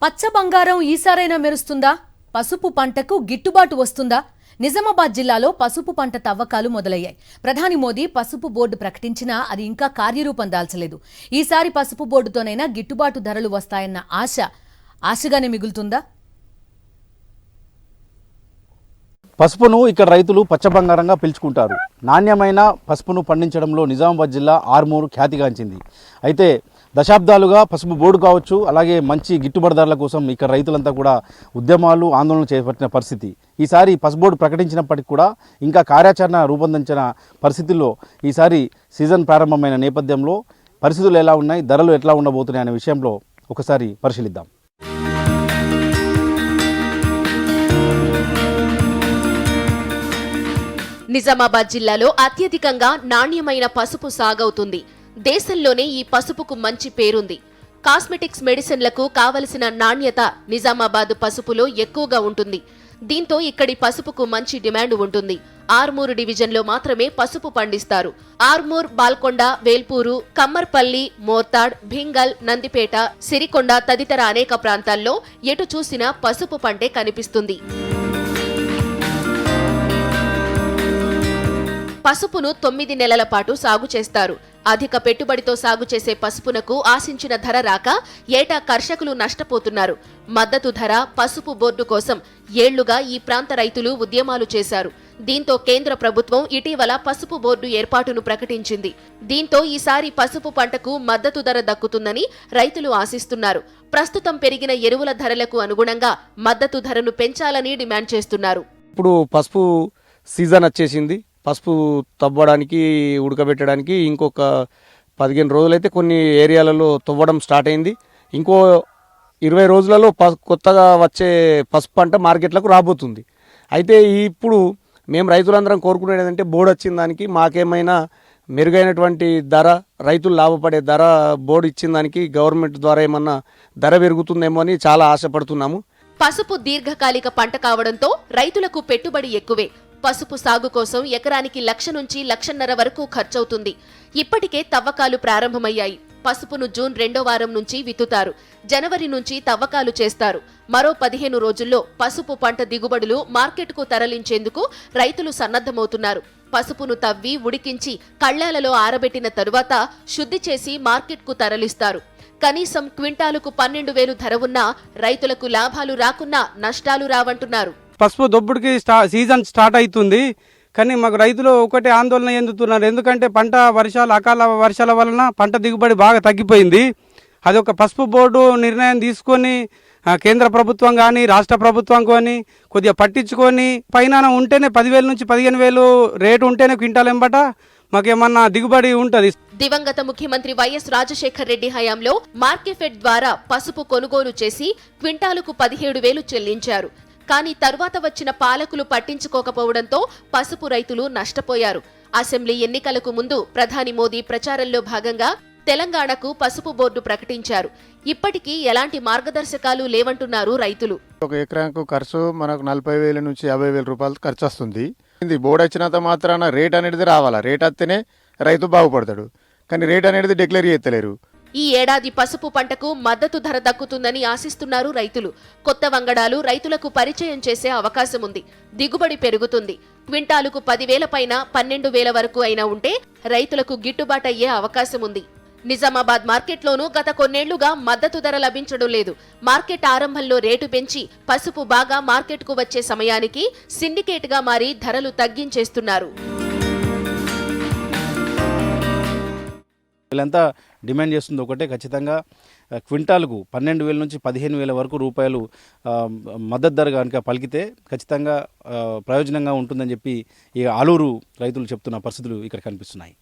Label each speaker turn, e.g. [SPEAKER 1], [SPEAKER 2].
[SPEAKER 1] పచ్చ బంగారం ఈసారైనా మెరుస్తుందా? పసుపు పంటకు గిట్టుబాటు వస్తుందా? నిజామాబాద్ జిల్లాలో పసుపు పంట తవ్వకాలు మొదలయ్యాయి. ప్రధాని మోదీ పసుపు బోర్డు ప్రకటించినా అది ఇంకా కార్యరూపం దాల్చలేదు. ఈసారి పసుపు బోర్డుతోనైనా గిట్టుబాటు ధరలు వస్తాయన్న ఆశగానే మిగులుతుందా?
[SPEAKER 2] పసుపును ఇక్కడ రైతులు పచ్చ బంగారంగా పిలుచుకుంటారు. నాణ్యమైన పసుపును పండించడంలో నిజామాబాద్ జిల్లా ఆర్మూరు ఖ్యాతిగాంచింది. అయితే దశాబ్దాలుగా పసుపు బోర్డు కావచ్చు, అలాగే మంచి గిట్టుబాటు ధరల కోసం ఇక్కడ రైతులంతా కూడా ఉద్యమాలు, ఆందోళనలు చేపట్టిన పరిస్థితి. ఈసారి పసుపు బోర్డు ప్రకటించినప్పటికీ కూడా ఇంకా కార్యాచరణ రూపొందించిన పరిస్థితుల్లో ఈసారి సీజన్ ప్రారంభమైన నేపథ్యంలో పరిస్థితులు ఎలా ఉన్నాయి, ధరలు ఎట్లా ఉండబోతున్నాయి అనే విషయంలో ఒకసారి పరిశీలిద్దాం.
[SPEAKER 3] నిజామాబాద్ జిల్లాలో అత్యధికంగా నాణ్యమైన పసుపు సాగవుతుంది. దేశంలోనే ఈ పసుపుకు మంచి పేరుంది. కాస్మెటిక్స్ మెడిసిన్లకు కావలసిన నాణ్యత నిజామాబాద్ పసుపులో ఎక్కువగా ఉంటుంది. దీంతో ఇక్కడి పసుపుకు మంచి డిమాండ్ ఉంటుంది. ఆర్మూరు డివిజన్లో మాత్రమే పసుపు పండిస్తారు. ఆర్మూర్, బాల్కొండ, వేల్పూరు, కమ్మర్పల్లి, మోర్తాడ్, భింగల్, నందిపేట, సిరికొండ తదితర అనేక ప్రాంతాల్లో ఎటు చూసినా పసుపు పంటే కనిపిస్తుంది. పసుపును 9 నెలల పాటు సాగు చేస్తారు. అధిక పెట్టుబడితో సాగు చేసే పసుపునకు ఆశించిన ధర రాక ఏటా కర్షకులు నష్టపోతున్నారు. మద్దతు ధర, పసుపు బోర్డు కోసం ఏళ్లుగా ఈ ప్రాంత రైతులు ఉద్యమాలు చేశారు. దీంతో కేంద్ర ప్రభుత్వం ఇటీవల పసుపు బోర్డు ఏర్పాటును ప్రకటించింది. దీంతో ఈసారి పసుపు పంటకు మద్దతు ధర దక్కుతుందని రైతులు ఆశిస్తున్నారు. ప్రస్తుతం పెరిగిన ఎరువుల ధరలకు అనుగుణంగా మద్దతు ధరను పెంచాలని డిమాండ్ చేస్తున్నారు.
[SPEAKER 4] ఇప్పుడు పసుపు సీజన్ వచ్చేసింది. పసుపు తవ్వడానికి, ఉడకబెట్టడానికి ఇంకొక 15 రోజులైతే కొన్ని ఏరియాలలో తవ్వడం స్టార్ట్ అయింది. ఇంకో 20 రోజులలో కొత్తగా వచ్చే పసుపు పంట మార్కెట్లకు రాబోతుంది. అయితే ఇప్పుడు మేము రైతులందరం కోరుకునేది ఏంటంటే బోర్డు వచ్చిన దానికి మాకేమైనా మెరుగైనటువంటి ధర, రైతులు లాభపడే ధర బోర్డు ఇచ్చిన దానికి గవర్నమెంట్ ద్వారా ఏమన్నా ధర పెరుగుతుందేమో అని చాలా ఆశపడుతున్నాము.
[SPEAKER 3] పసుపు దీర్ఘకాలిక పంట కావడంతో రైతులకు పెట్టుబడి ఎక్కువే. పసుపు సాగు కోసం ఎకరానికి 1,00,000 నుంచి 1,50,000 వరకు ఖర్చవుతుంది. ఇప్పటికే తవ్వకాలు ప్రారంభమయ్యాయి. పసుపును జూన్ 2వ వారం నుంచి విత్తుతారు. జనవరి నుంచి తవ్వకాలు చేస్తారు. మరో 15 రోజుల్లో పసుపు పంట దిగుబడులు మార్కెట్కు తరలించేందుకు రైతులు సన్నద్ధమవుతున్నారు. పసుపును తవ్వి, ఉడికించి, కళ్లాలలో ఆరబెట్టిన తరువాత శుద్ధి చేసి మార్కెట్కు తరలిస్తారు. కనీసం క్వింటాలుకు 12,000 ధర ఉన్నా రైతులకు లాభాలు రాకున్నా నష్టాలు రావంటున్నారు.
[SPEAKER 5] పసుపు దొబ్బుడికి సీజన్ స్టార్ట్ అవుతుంది, కానీ మాకు రైతులు ఒకటే ఆందోళన చెందుతున్నారు. ఎందుకంటే పంట అకాల వర్షాల వలన పంట దిగుబడి బాగా తగ్గిపోయింది. అది ఒక పసుపు బోర్డు నిర్ణయం తీసుకొని కేంద్ర ప్రభుత్వం కానీ, రాష్ట్ర ప్రభుత్వం కానీ కొద్దిగా పట్టించుకొని పైన ఉంటేనే 10,000 నుంచి 15,000 రేటు ఉంటేనే క్వింటాల్ ఎంబట మాకేమన్నా దిగుబడి ఉంటుంది.
[SPEAKER 3] దివంగత ముఖ్యమంత్రి వైఎస్ రాజశేఖర్ రెడ్డి హయాంలో మార్కెఫెడ్ ద్వారా పసుపు కొనుగోలు చేసి క్వింటాలుకు 17,000 చెల్లించారు. కానీ తరువాత వచ్చిన పాలకులు పట్టించుకోకపోవడంతో పసుపు రైతులు నష్టపోయారు. అసెంబ్లీ ఎన్నికలకు ముందు ప్రధాని మోదీ ప్రచారంలో భాగంగా తెలంగాణకు పసుపు బోర్డు ప్రకటించారు. ఇప్పటికీ ఎలాంటి మార్గదర్శకాలు లేవంటున్నారు రైతులు.
[SPEAKER 6] ఒక ఎకరాకు ఖర్చు మనకు 40,000 నుంచి 50,000 రూపాయలు ఖర్చు వస్తుంది. బోర్డు వచ్చినంత మాత్రాన రేట్ అనేది రావాలా, రేట్ వస్తేనే రైతు బాగుపడతాడు. కానీ రేట్ అనేది డిక్లేర్ చేయలేరు.
[SPEAKER 3] ఈ ఏడాది పసుపు పంటకు మద్దతు ధర దక్కుతుందని ఆశిస్తున్నారు రైతులు. కొత్త వంగడాలు రైతులకు పరిచయం చేసే అవకాశం ఉంది. దిగుబడి పెరుగుతుంది. క్వింటాలుకు 10,000 పైన 12,000 వరకు అయినా ఉంటే రైతులకు గిట్టుబాటు అయ్యే అవకాశం ఉంది. నిజామాబాద్ మార్కెట్లోనూ గత కొన్నేళ్లుగా మద్దతు ధర లభించడం లేదు. మార్కెట్ ఆరంభంలో రేటు పెంచి పసుపు బాగా మార్కెట్కు వచ్చే సమయానికి సిండికేట్గా మారి ధరలు తగ్గించేస్తున్నారు.
[SPEAKER 2] వీళ్ళంతా డిమాండ్ చేస్తుంది ఒకటే, ఖచ్చితంగా క్వింటాల్కు 12,000 నుంచి 15,000 వరకు రూపాయలు మద్దతు ధర కనుక పలికితే ఖచ్చితంగా ప్రయోజనంగా ఉంటుందని చెప్పి ఈ ఆలూరు రైతులు చెప్తున్న పరిస్థితులు ఇక్కడ కనిపిస్తున్నాయి.